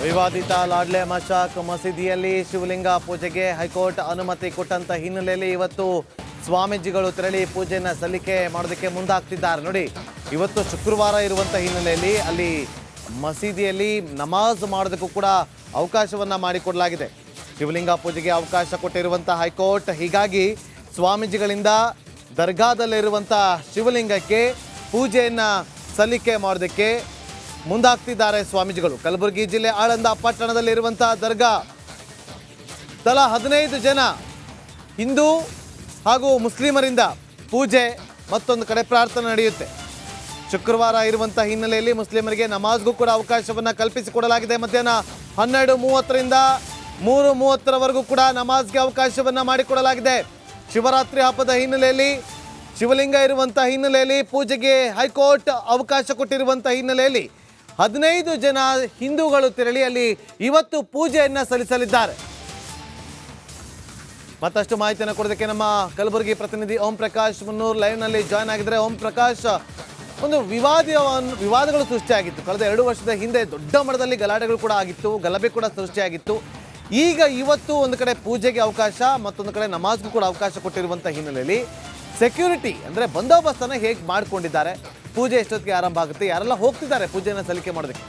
ವಿವಾದಿತ ಲಾಡ್ಲೆ ಮಶಾಕ್ ಮಸೀದಿಯಲ್ಲಿ ಶಿವಲಿಂಗ ಪೂಜೆಗೆ ಹೈಕೋರ್ಟ್ ಅನುಮತಿ ಕೊಟ್ಟಂತ ಹಿನ್ನೆಲೆಯಲ್ಲಿ ಇವತ್ತು ಸ್ವಾಮೀಜಿಗಳು ತೆರಳಿ ಪೂಜೆಯನ್ನು ಸಲ್ಲಿಕೆ ಮಾಡೋದಕ್ಕೆ ಮುಂದಾಗ್ತಿದ್ದಾರೆ. ನೋಡಿ, ಇವತ್ತು ಶುಕ್ರವಾರ ಇರುವಂಥ ಹಿನ್ನೆಲೆಯಲ್ಲಿ ಅಲ್ಲಿ ಮಸೀದಿಯಲ್ಲಿ ನಮಾಜ್ ಮಾಡೋದಕ್ಕೂ ಕೂಡ ಅವಕಾಶವನ್ನು ಮಾಡಿಕೊಡಲಾಗಿದೆ. ಶಿವಲಿಂಗ ಪೂಜೆಗೆ ಅವಕಾಶ ಕೊಟ್ಟಿರುವಂಥ ಹೈಕೋರ್ಟ್, ಹೀಗಾಗಿ ಸ್ವಾಮೀಜಿಗಳಿಂದ ದರ್ಗಾದಲ್ಲಿರುವಂಥ ಶಿವಲಿಂಗಕ್ಕೆ ಪೂಜೆಯನ್ನು ಸಲ್ಲಿಕೆ ಮಾಡೋದಕ್ಕೆ ಮುಂದಾಗ್ತಿದ್ದಾರೆ ಸ್ವಾಮೀಜಿಗಳು. ಕಲಬುರಗಿ ಜಿಲ್ಲೆ ಆಳಂದ ಪಟ್ಟಣದಲ್ಲಿರುವಂಥ ದರ್ಗಾ ತಲಾ 15 ಜನ ಹಿಂದೂ ಹಾಗೂ ಮುಸ್ಲಿಮರಿಂದ ಪೂಜೆ, ಮತ್ತೊಂದು ಕಡೆ ಪ್ರಾರ್ಥನೆ ನಡೆಯುತ್ತೆ. ಶುಕ್ರವಾರ ಇರುವಂಥ ಹಿನ್ನೆಲೆಯಲ್ಲಿ ಮುಸ್ಲಿಮರಿಗೆ ನಮಾಜ್ಗೂ ಕೂಡ ಅವಕಾಶವನ್ನು ಕಲ್ಪಿಸಿಕೊಡಲಾಗಿದೆ. ಮಧ್ಯಾಹ್ನ 12:30ರಿಂದ 3:30ರವರೆಗೂ ಕೂಡ ನಮಾಜ್ಗೆ ಅವಕಾಶವನ್ನು ಮಾಡಿಕೊಡಲಾಗಿದೆ. ಶಿವರಾತ್ರಿ ಹಬ್ಬದ ಹಿನ್ನೆಲೆಯಲ್ಲಿ, ಶಿವಲಿಂಗ ಇರುವಂಥ ಹಿನ್ನೆಲೆಯಲ್ಲಿ ಪೂಜೆಗೆ ಹೈಕೋರ್ಟ್ ಅವಕಾಶ ಕೊಟ್ಟಿರುವಂಥ ಹಿನ್ನೆಲೆಯಲ್ಲಿ 15 ಜನ ಹಿಂದೂಗಳು ತೆರಳಿ ಅಲ್ಲಿ ಇವತ್ತು ಪೂಜೆಯನ್ನು ಸಲ್ಲಿಸಲಿದ್ದಾರೆ. ಮತ್ತಷ್ಟು ಮಾಹಿತಿಯನ್ನು ಕೊಡೋದಕ್ಕೆ ನಮ್ಮ ಕಲಬುರಗಿ ಪ್ರತಿನಿಧಿ ಓಂ ಪ್ರಕಾಶ್ ಮುನ್ನೂರ್ ಲೈವ್ನಲ್ಲಿ ಜಾಯ್ನ್ ಆಗಿದ್ದಾರೆ. ಓಂ ಪ್ರಕಾಶ್, ಒಂದು ವಿವಾದಗಳು ಸೃಷ್ಟಿಯಾಗಿತ್ತು. ಕಳೆದ 2 ವರ್ಷದ ಹಿಂದೆ ದೊಡ್ಡ ಮಟ್ಟದಲ್ಲಿ ಗಲಾಟೆಗಳು ಕೂಡ ಆಗಿತ್ತು, ಗಲಭೆ ಕೂಡ ಸೃಷ್ಟಿಯಾಗಿತ್ತು. ಈಗ ಇವತ್ತು ಒಂದು ಕಡೆ ಪೂಜೆಗೆ ಅವಕಾಶ, ಮತ್ತೊಂದು ಕಡೆ ನಮಾಜ್ಗೂ ಕೂಡ ಅವಕಾಶ ಕೊಟ್ಟಿರುವಂಥ ಹಿನ್ನೆಲೆಯಲ್ಲಿ ಸೆಕ್ಯೂರಿಟಿ ಅಂದರೆ ಬಂದೋಬಸ್ತನ್ನು ಹೇಗೆ ಮಾಡಿಕೊಂಡಿದ್ದಾರೆ? ಪೂಜೆ ಎಷ್ಟೊತ್ತಿಗೆ ಆರಂಭ ಆಗುತ್ತೆ? ಯಾರೆಲ್ಲ ಹೋಗ್ತಿದ್ದಾರೆ ಪೂಜೆಯನ್ನು ಸಲ್ಲಿಕೆ ಮಾಡೋದಕ್ಕೆ?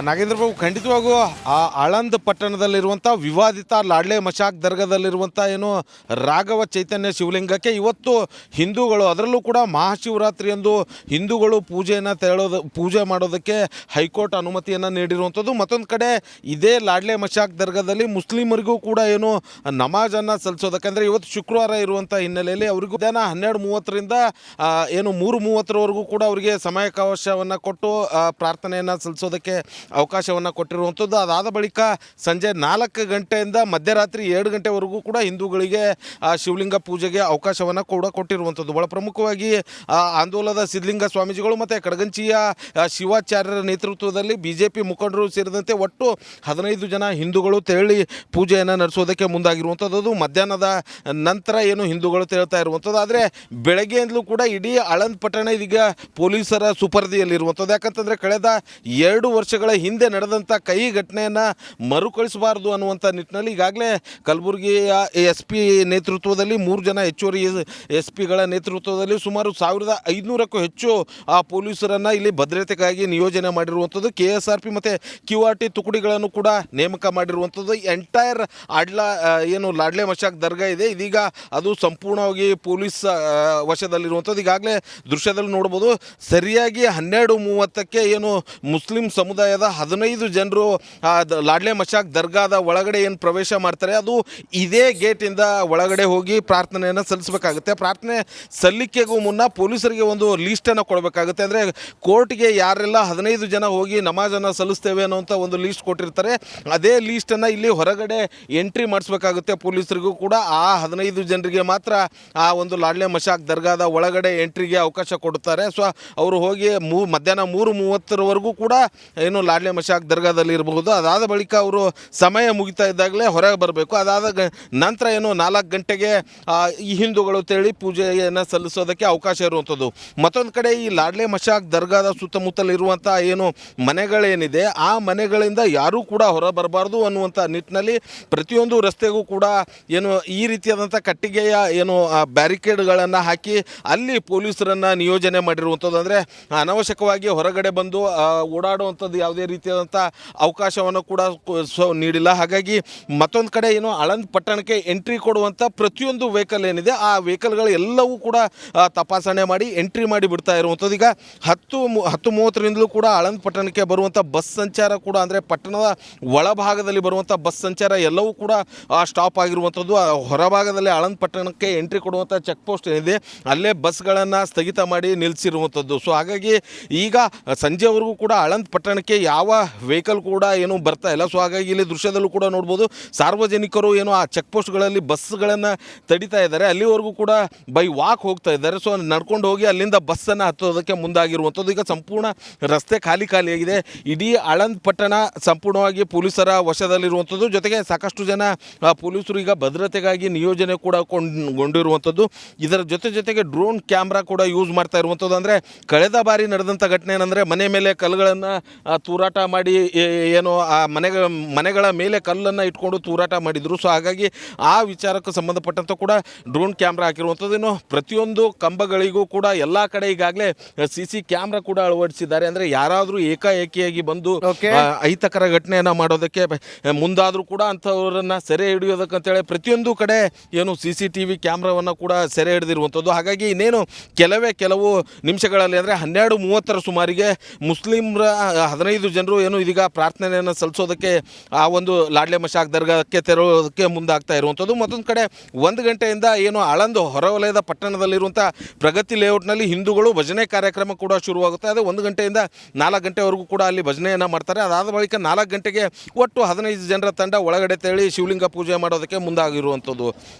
ನಾಗೇಂದ್ರ ಬಾಬು, ಖಂಡಿತವಾಗೂ ಆ ಆಳಂದ್ ಪಟ್ಟಣದಲ್ಲಿರುವಂಥ ವಿವಾದಿತ ಲಾಡ್ಲೆ ಮಶಾಕ್ ದರ್ಗಾದಲ್ಲಿರುವಂಥ ಏನು ರಾಘವ ಚೈತನ್ಯ ಶಿವಲಿಂಗಕ್ಕೆ ಇವತ್ತು ಹಿಂದೂಗಳು, ಅದರಲ್ಲೂ ಕೂಡ ಮಹಾಶಿವರಾತ್ರಿಯಂದು ಹಿಂದೂಗಳು ಪೂಜೆ ಮಾಡೋದಕ್ಕೆ ಹೈಕೋರ್ಟ್ ಅನುಮತಿಯನ್ನು ನೀಡಿರುವಂಥದ್ದು. ಮತ್ತೊಂದು ಕಡೆ ಇದೇ ಲಾಡ್ಲೆ ಮಶಾಕ್ ದರ್ಗಾದಲ್ಲಿ ಮುಸ್ಲಿಮರಿಗೂ ಕೂಡ ಏನು ನಮಾಜನ್ನು ಸಲ್ಲಿಸೋದಕ್ಕೆ, ಅಂದರೆ ಇವತ್ತು ಶುಕ್ರವಾರ ಇರುವಂಥ ಹಿನ್ನೆಲೆಯಲ್ಲಿ ಅವರಿಗೂ ಮಧ್ಯಾಹ್ನ 12:30ರಿಂದ ಏನು 3:30ರವರೆಗೂ ಕೂಡ ಅವರಿಗೆ ಸಮಯಾವಕಾಶವನ್ನು ಕೊಟ್ಟು ಪ್ರಾರ್ಥನೆಯನ್ನು ಸಲ್ಲಿಸೋದಕ್ಕೆ ಅವಕಾಶವನ್ನು ಕೊಟ್ಟಿರುವಂಥದ್ದು. ಅದಾದ ಬಳಿಕ ಸಂಜೆ 4 ಗಂಟೆಯಿಂದ ಮಧ್ಯರಾತ್ರಿ 2 ಗಂಟೆವರೆಗೂ ಕೂಡ ಹಿಂದೂಗಳಿಗೆ ಶಿವಲಿಂಗ ಪೂಜೆಗೆ ಅವಕಾಶವನ್ನು ಕೂಡ ಕೊಟ್ಟಿರುವಂಥದ್ದು. ಭಾಳ ಪ್ರಮುಖವಾಗಿ ಆಂದೋಲನದ ಸಿದ್ಧಲಿಂಗ ಸ್ವಾಮೀಜಿಗಳು ಮತ್ತು ಕಡಗಂಚಿಯ ಶಿವಾಚಾರ್ಯರ ನೇತೃತ್ವದಲ್ಲಿ BJP ಮುಖಂಡರು ಸೇರಿದಂತೆ ಒಟ್ಟು 15 ಜನ ಹಿಂದೂಗಳು ತೆರಳಿ ಪೂಜೆಯನ್ನು ನಡೆಸೋದಕ್ಕೆ ಮುಂದಾಗಿರುವಂಥದ್ದು. ಅದು ಮಧ್ಯಾಹ್ನದ ನಂತರ ಏನು ಹಿಂದೂಗಳು ತೆರಳ್ತಾ ಇರುವಂಥದ್ದು. ಆದರೆ ಬೆಳಗ್ಗೆಯಿಂದಲೂ ಕೂಡ ಇಡೀ ಆಳಂದ್ ಪಟ್ಟಣ ಇದೀಗ ಪೊಲೀಸರ ಸುಪರ್ದಿಯಲ್ಲಿರುವಂಥದ್ದು. ಯಾಕಂತಂದರೆ ಕಳೆದ 2 ವರ್ಷಗಳ ಹಿಂದೆ ನಡೆದಂಥ ಕಹಿ ಘಟನೆಯನ್ನು ಮರುಕಳಿಸಬಾರದು ಅನ್ನುವಂಥ ನಿಟ್ಟಿನಲ್ಲಿ ಈಗಾಗಲೇ ಕಲಬುರಗಿಯ SP ನೇತೃತ್ವದಲ್ಲಿ 3 ಜನ ಹೆಚ್ಚುವರಿ SP ಗಳ ನೇತೃತ್ವದಲ್ಲಿ ಸುಮಾರು 1500ಕ್ಕೂ ಹೆಚ್ಚು ಪೊಲೀಸರನ್ನು ಇಲ್ಲಿ ಭದ್ರತೆಗಾಗಿ ನಿಯೋಜನೆ ಮಾಡಿರುವಂಥದ್ದು. KSRP ಮತ್ತು QRT ತುಕಡಿಗಳನ್ನು ಕೂಡ ನೇಮಕ ಮಾಡಿರುವಂಥದ್ದು. ಎಂಟೈರ್ ಏನು ಲಾಡ್ಲೆ ಮಶಾಕ್ ದರ್ಗಾ ಇದೆ, ಇದೀಗ ಅದು ಸಂಪೂರ್ಣವಾಗಿ ಪೊಲೀಸ್ ವಶದಲ್ಲಿರುವಂಥದ್ದು. ಈಗಾಗಲೇ ದೃಶ್ಯದಲ್ಲಿ ನೋಡ್ಬೋದು, ಸರಿಯಾಗಿ 12:30ಕ್ಕೆ ಏನು ಮುಸ್ಲಿಂ ಸಮುದಾಯದ 15 ಜನರು ಲಾಡ್ಲೆ ಮಶಾಕ್ ದರ್ಗಾದ ಒಳಗಡೆ ಏನು ಪ್ರವೇಶ ಮಾಡ್ತಾರೆ, ಅದು ಇದೇ ಗೇಟಿಂದ ಒಳಗಡೆ ಹೋಗಿ ಪ್ರಾರ್ಥನೆಯನ್ನು ಸಲ್ಲಿಸಬೇಕಾಗುತ್ತೆ. ಪ್ರಾರ್ಥನೆ ಸಲ್ಲಿಕೆಗೂ ಮುನ್ನ ಪೊಲೀಸರಿಗೆ ಒಂದು ಲೀಸ್ಟನ್ನು ಕೊಡಬೇಕಾಗುತ್ತೆ. ಅಂದರೆ ಕೋರ್ಟ್ಗೆ ಯಾರೆಲ್ಲ 15 ಜನ ಹೋಗಿ ನಮಾಜನ್ನು ಸಲ್ಲಿಸ್ತೇವೆ ಅನ್ನೋಂಥ ಒಂದು ಲೀಸ್ಟ್ ಕೊಟ್ಟಿರ್ತಾರೆ, ಅದೇ ಲೀಸ್ಟನ್ನು ಇಲ್ಲಿ ಹೊರಗಡೆ ಎಂಟ್ರಿ ಮಾಡಿಸ್ಬೇಕಾಗುತ್ತೆ. ಪೊಲೀಸರಿಗೂ ಕೂಡ ಆ 15 ಜನರಿಗೆ ಮಾತ್ರ ಆ ಒಂದು ಲಾಡ್ಲೆ ಮಶಾಕ್ ದರ್ಗಾದ ಒಳಗಡೆ ಎಂಟ್ರಿಗೆ ಅವಕಾಶ ಕೊಡುತ್ತಾರೆ. ಸೊ ಅವರು ಹೋಗಿ ಮಧ್ಯಾಹ್ನ 3:30ರವರೆಗೂ ಕೂಡ ಏನು ಲಾಡ್ಲೆ ಮಶಾಕ್ ದರ್ಗಾದಲ್ಲಿ ಇರಬಹುದು. ಅದಾದ ಬಳಿಕ ಅವರು ಸಮಯ ಮುಗಿತಾ ಇದ್ದಾಗಲೇ ಹೊರಗೆ ಬರಬೇಕು. ಅದಾದ ನಂತರ ಏನು 4 ಗಂಟೆಗೆ ಈ ಹಿಂದೂಗಳು ತೆರಳಿ ಪೂಜೆಯನ್ನು ಸಲ್ಲಿಸೋದಕ್ಕೆ ಅವಕಾಶ ಇರುವಂಥದ್ದು. ಮತ್ತೊಂದು ಕಡೆ ಈ ಲಾಡ್ಲೆ ಮಶಾಕ್ ದರ್ಗಾದ ಸುತ್ತಮುತ್ತಲಿರುವಂಥ ಏನು ಮನೆಗಳೇನಿದೆ, ಆ ಮನೆಗಳಿಂದ ಯಾರೂ ಕೂಡ ಹೊರ ಬರಬಾರ್ದು ಅನ್ನುವಂಥ ನಿಟ್ಟಿನಲ್ಲಿ ಪ್ರತಿಯೊಂದು ರಸ್ತೆಗೂ ಕೂಡ ಏನು ಈ ರೀತಿಯಾದಂಥ ಕಟ್ಟಿಗೆಯ ಏನು ಬ್ಯಾರಿಕೇಡ್ಗಳನ್ನು ಹಾಕಿ ಅಲ್ಲಿ ಪೊಲೀಸರನ್ನು ನಿಯೋಜನೆ ಮಾಡಿರುವಂಥದ್ದು. ಅಂದರೆ ಅನವಶ್ಯಕವಾಗಿ ಹೊರಗಡೆ ಬಂದು ಓಡಾಡುವಂಥದ್ದು ಯಾವುದೇ ರೀತಿಯಾದಂಥ ಅವಕಾಶವನ್ನು ಕೂಡ ನೀಡಿಲ್ಲ. ಹಾಗಾಗಿ ಮತ್ತೊಂದು ಕಡೆ ಏನು ಆಳಂದ್ ಪಟ್ಟಣಕ್ಕೆ ಎಂಟ್ರಿ ಕೊಡುವಂಥ ಪ್ರತಿಯೊಂದು ವೆಹಿಕಲ್ ಏನಿದೆ, ಆ ವೆಹಿಕಲ್ಗಳು ಎಲ್ಲವೂ ಕೂಡ ತಪಾಸಣೆ ಮಾಡಿ ಎಂಟ್ರಿ ಮಾಡಿ ಬಿಡ್ತಾ ಇರುವಂಥದ್ದು. ಈಗ 10:30ರಿಂದಲೂ ಕೂಡ ಆಳಂದ್ ಪಟ್ಟಣಕ್ಕೆ ಬರುವಂಥ ಬಸ್ ಸಂಚಾರ ಕೂಡ, ಅಂದರೆ ಪಟ್ಟಣದ ಒಳಭಾಗದಲ್ಲಿ ಬರುವಂಥ ಬಸ್ ಸಂಚಾರ ಎಲ್ಲವೂ ಕೂಡ ಸ್ಟಾಪ್ ಆಗಿರುವಂಥದ್ದು. ಹೊರಭಾಗದಲ್ಲಿ ಆಳಂದ್ ಪಟ್ಟಣಕ್ಕೆ ಎಂಟ್ರಿ ಕೊಡುವಂಥ ಚೆಕ್ ಪೋಸ್ಟ್ ಏನಿದೆ, ಅಲ್ಲೇ ಬಸ್ಗಳನ್ನು ಸ್ಥಗಿತ ಮಾಡಿ ನಿಲ್ಲಿಸಿರುವಂಥದ್ದು. ಸೊ ಹಾಗಾಗಿ ಈಗ ಸಂಜೆವರೆಗೂ ಕೂಡ ಆಳಂದ್ ಪಟ್ಟಣಕ್ಕೆ ಯಾವ ವೆಹಿಕಲ್ ಕೂಡ ಏನು ಬರ್ತಾ ಇಲ್ಲ. ಸೊ ಹಾಗಾಗಿ ಇಲ್ಲಿ ದೃಶ್ಯದಲ್ಲೂ ಕೂಡ ನೋಡ್ಬೋದು ಸಾರ್ವಜನಿಕರು ಏನು ಆ ಚೆಕ್ ಪೋಸ್ಟ್ಗಳಲ್ಲಿ ಬಸ್ಗಳನ್ನು ತಡಿತಾ ಇದ್ದಾರೆ, ಅಲ್ಲಿವರೆಗೂ ಕೂಡ ಬೈ ವಾಕ್ ಹೋಗ್ತಾ ಇದ್ದಾರೆ. ಸೊ ನಡ್ಕೊಂಡು ಹೋಗಿ ಅಲ್ಲಿಂದ ಬಸ್ಸನ್ನು ಹತ್ತೋದಕ್ಕೆ ಮುಂದಾಗಿರುವಂಥದ್ದು. ಈಗ ಸಂಪೂರ್ಣ ರಸ್ತೆ ಖಾಲಿಯಾಗಿದೆ. ಇಡೀ ಆಳಂದ್ ಪಟ್ಟಣ ಸಂಪೂರ್ಣವಾಗಿ ಪೊಲೀಸರ ವಶದಲ್ಲಿರುವಂಥದ್ದು. ಜೊತೆಗೆ ಸಾಕಷ್ಟು ಜನ ಪೊಲೀಸರು ಈಗ ಭದ್ರತೆಗಾಗಿ ನಿಯೋಜನೆ ಕೂಡ ಗೊಂಡಿರುವಂಥದ್ದು. ಇದರ ಜೊತೆಗೆ ಡ್ರೋನ್ ಕ್ಯಾಮ್ರಾ ಕೂಡ ಯೂಸ್ ಮಾಡ್ತಾ ಇರುವಂಥದ್ದು. ಅಂದರೆ ಕಳೆದ ಬಾರಿ ನಡೆದಂಥ ಘಟನೆ ಏನಂದರೆ ಮನೆ ಮೇಲೆ ಕಲ್ಲುಗಳನ್ನು ತೂರಾಟ ಮಾಡಿ ಏನು ಆ ಮನೆಗಳ ಮೇಲೆ ಕಲ್ಲನ್ನು ಇಟ್ಕೊಂಡು ತೂರಾಟ ಮಾಡಿದರು. ಸೊ ಹಾಗಾಗಿ ಆ ವಿಚಾರಕ್ಕೆ ಸಂಬಂಧಪಟ್ಟಂಥ ಕೂಡ ಡ್ರೋನ್ ಕ್ಯಾಮ್ರಾ ಹಾಕಿರುವಂಥದ್ದು. ಇನ್ನು ಪ್ರತಿಯೊಂದು ಕಂಬಗಳಿಗೂ ಕೂಡ ಎಲ್ಲ ಕಡೆ ಈಗಾಗಲೇ CC ಕ್ಯಾಮ್ರಾ ಕೂಡ ಅಳವಡಿಸಿದ್ದಾರೆ. ಅಂದರೆ ಯಾರಾದರೂ ಏಕಾಏಕಿಯಾಗಿ ಬಂದು ಅಹಿತಕರ ಘಟನೆಯನ್ನು ಮಾಡೋದಕ್ಕೆ ಮುಂದಾದರೂ ಕೂಡ ಅಂಥವರನ್ನು ಸೆರೆ ಹಿಡಿಯೋದಕ್ಕಂತೇಳಿ ಪ್ರತಿಯೊಂದು ಕಡೆ ಏನು CCTV ಕ್ಯಾಮ್ರಾವನ್ನು ಕೂಡ ಸೆರೆ ಹಿಡಿದಿರುವಂಥದ್ದು. ಹಾಗಾಗಿ ಇನ್ನೇನು ಕೆಲವು ನಿಮಿಷಗಳಲ್ಲಿ ಅಂದರೆ 12:30 ಸುಮಾರಿಗೆ ಮುಸ್ಲಿಮ್ರ 15 ಜನರು ಏನು ಇದೀಗ ಪ್ರಾರ್ಥನೆಯನ್ನು ಸಲ್ಲಿಸೋದಕ್ಕೆ ಆ ಒಂದು ಲಾಡ್ಲೆ ಮಶಾಕ್ ದರ್ಗಾಕ್ಕೆ ತೆರಳೋದಕ್ಕೆ ಮುಂದಾಗ್ತಾ ಇರುವಂಥದ್ದು. ಮತ್ತೊಂದು ಕಡೆ 1 ಗಂಟೆಯಿಂದ ಏನು ಆಳಂದ್ ಹೊರವಲಯದ ಪಟ್ಟಣದಲ್ಲಿರುವಂಥ ಪ್ರಗತಿ ಲೇಔಟ್ನಲ್ಲಿ ಹಿಂದೂಗಳು ಭಜನೆ ಕಾರ್ಯಕ್ರಮ ಕೂಡ ಶುರುವಾಗುತ್ತೆ. ಅದೇ 1 ಗಂಟೆಯಿಂದ 4 ಗಂಟೆವರೆಗೂ ಕೂಡ ಅಲ್ಲಿ ಭಜನೆಯನ್ನು ಮಾಡ್ತಾರೆ. ಅದಾದ ಬಳಿಕ 4 ಗಂಟೆಗೆ ಒಟ್ಟು 15 ಜನರ ತಂಡ ಒಳಗಡೆ ತೆರಳಿ ಶಿವಲಿಂಗ ಪೂಜೆ ಮಾಡೋದಕ್ಕೆ ಮುಂದಾಗಿರುವಂಥದ್ದು.